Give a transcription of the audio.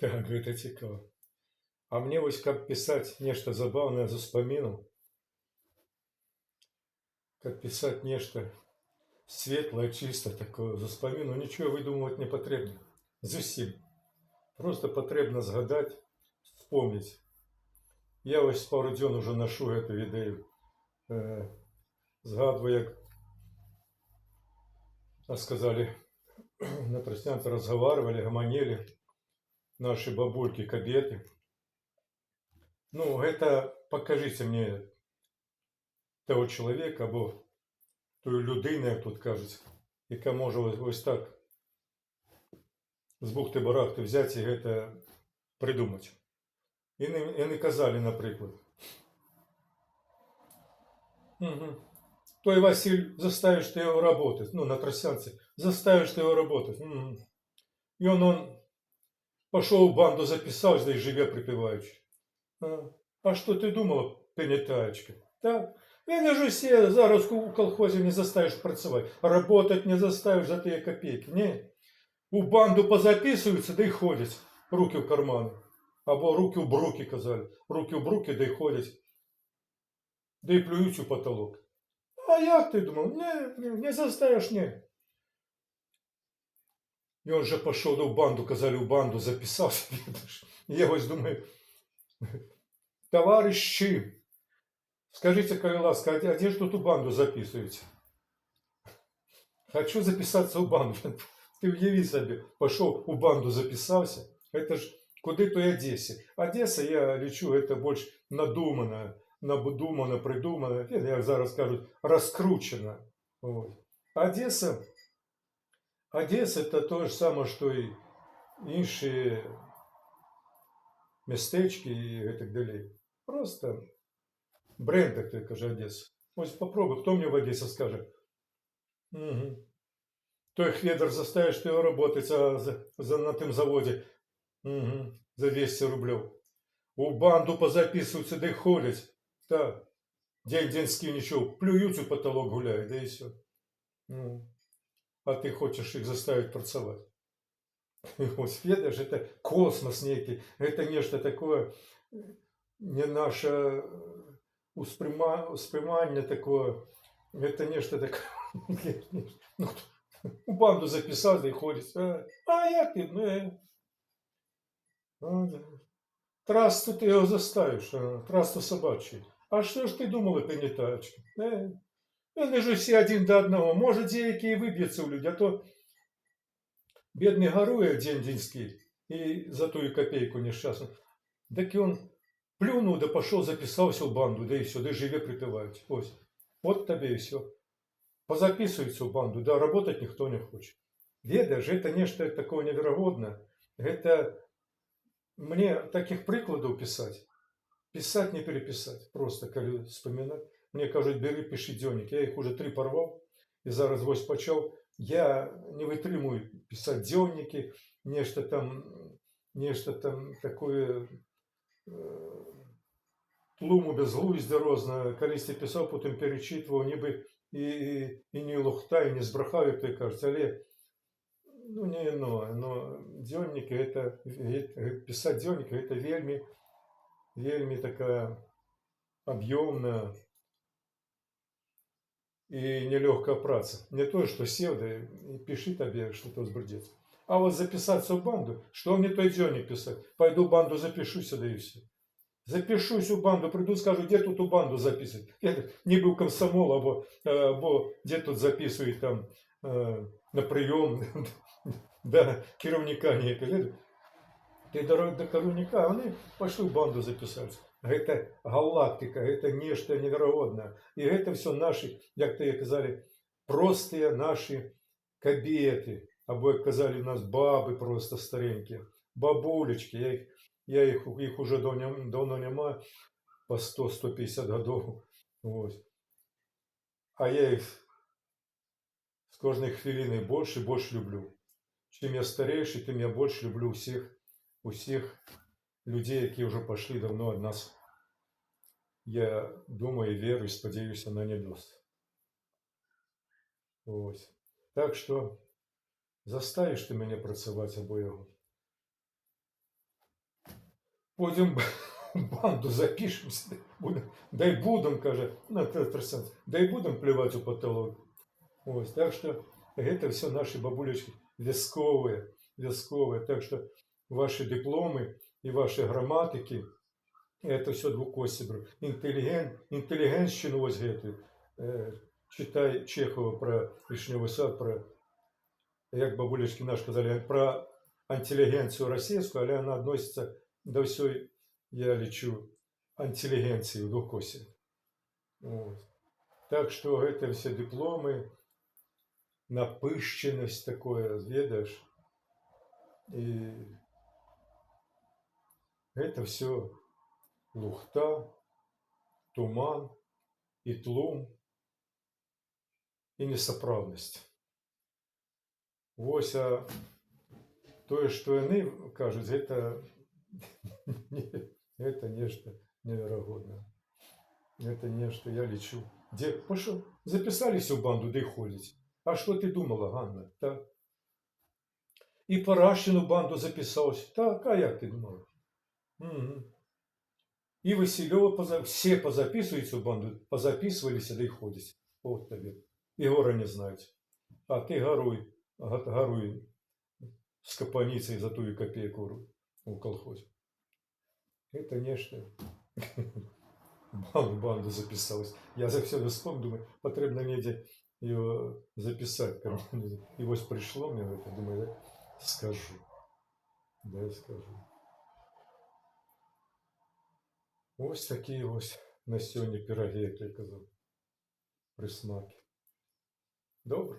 Так, гэта цікава. А мне вось каб пісаць нешта забаўнае з успамінаў, каб пісаць нешта светлае, чыста такое з успаміну, нічого выдумваць не патрэбна. Зусім. Просто патрэбна згадаць, вспомніць. Я вось пару дзён ужо нашу гэту ідэю. Згадваю, як сказалі, на трасянцы разгаварвалі, гаманелі нашы бабулькі, кабеты. Ну, гэта пакажыце мне того чалавека або тую людину, як тут кажуць, яка можа вось так з бухты-барахты взяць і гэта прыдумаць. Яны казалі, напрыклад, той Василь, заставишь ты его работать, ну, на тросянце, заставишь ты его работать. И он пошел в банду, записался, да и живе припеваючи. А что ты думала, пенетаечка? Так, я же все зараз у колхозе не заставишь працевать, работать не заставишь за те копейки. Не, у банду позаписываются, да и ходят, руки в карманы. Або руки в бруки, казали, руки в бруки, да и ходят, да и плюють у потолок. А як ти думав? Не заставиш, не. И он же пошел в банду, казали, в банду записался. Я ось думаю, товарищи, скажите, коли ласка, а где же тут в банду записываете? Хочу записаться в банду. Ты уяви себе, пошел в банду записался. Это ж куди той Одессе. Одесса, я лечу, это больше надумано, придумано, як зараз кажуть, розкручено. Одесса это то же самое, что и інші містечки і так далі. Просто бренд, як той каже, Одесса. Ось попробуй, хто мені в Одесі скаже? Той хведер заставиш ти його работать на тим заводі за 200 рублів. У банду позаписуються, да й ходять. Так, день-деньский ничего, плюют у потолок гуляют, да и все. А ты хочешь их заставить працевать. Это же это космос некий, это нечто такое, не наше усприймання такое, это нечто такое. У банду записал, да и ходит. А як ты? Трасту ты его заставишь, трасту собачий. А що ж ти думала, пенітачка? Вони ж всі один до одного. Може, деякі і виб'ються у людей, а то бідний горує день-деньський і за ту копейку нещасну. Так і він плюнув, да пішов, записався в банду, да і все, да і живе припевають. Ось. От тобі і все. Позаписуються в банду, да работать ніхто не хоче. Ведаєш, це нечто такое невероятное. Это мне таких прикладов писать. Писать, не переписать. Просто, коли вспоминать. Мне кажуть, бери, пиши дзьонник. Я их уже 3 порвал. И зараз ось почав. Я не витримую писать дзьонники. Нечто там такое тлуму безглуздя розне. Колись я писав, потім перечитував, ніби і не лухта, і не збрехав, як той кажуть. Але дзьонники, писать дзьонники, это вельми такая объемная и нелегкая праца. Не то, что сел, да и пиши тебе что-то сбрдец. А вот записаться в банду, что мне той дзённик писать? Пойду в банду запишусь, да и все. Запишусь в банду, приду, скажу, где тут у банду записывать. Я не был комсомол, або где тут записывают там на прием, да, керівника ніякого. Ты до керівника, вони пошли в банду записаться. Это галактика, это нечто невероятное. И это все наши, як то казали, простые наши кабеты. Або, як казали у нас, бабы просто старенькие. Бабулечки, я их уже давно нема, по 100-150 годов. Вот. А я их с кожной хвилиной больше и больше люблю. Чем я старейший, тем я больше люблю усіх людей, які вже пішли давно від нас. Я думаю, вірю і сподіваюся на небес. Ось. Так що заставиш ти мене працювати або його. Потім банду запишемося, дай будемо, каже, на Трасянськ, дай будемо плювати у потолок. Ось, так що це все наші бабулечки військові, військові. Так що ваші дипломи і ваші граматики, це все двукосібро. Інтелігентщину ось гэту. Читай Чехова про Вишневый сад, про, як бабулечки наші казали, про антилігенцію російську, але вона відноситься до всей, я лечу, антилігенції в двукосі. Вот. Так что это все дипломы, напыщенность такое, ведаешь, и это все лухта, туман, и тлум, и несоправность. Вось, а то, что они кажут, это нечто невероятное. Это нечто, я лечу. Где, пошел, записались в банду, да и ходите. А что ты думала, Ганна? Так. И Паращину банду записался. Так, а як ты думала? Угу. И Василева, все позаписываются в банду, позаписывались, да и ходите. Вот тебе. И гора не знаете. А ты горуй с капаницей за ту копейку у колхозе. Это нечто. Банду записалась. Я за все вспомнил, думаю, потрібно недзе його записати. І ось прийшло мені это, думаю, да, скажу. Да, скажу. Ось такі ось на сьогодні пироги, як я казав, присмаки. Добре.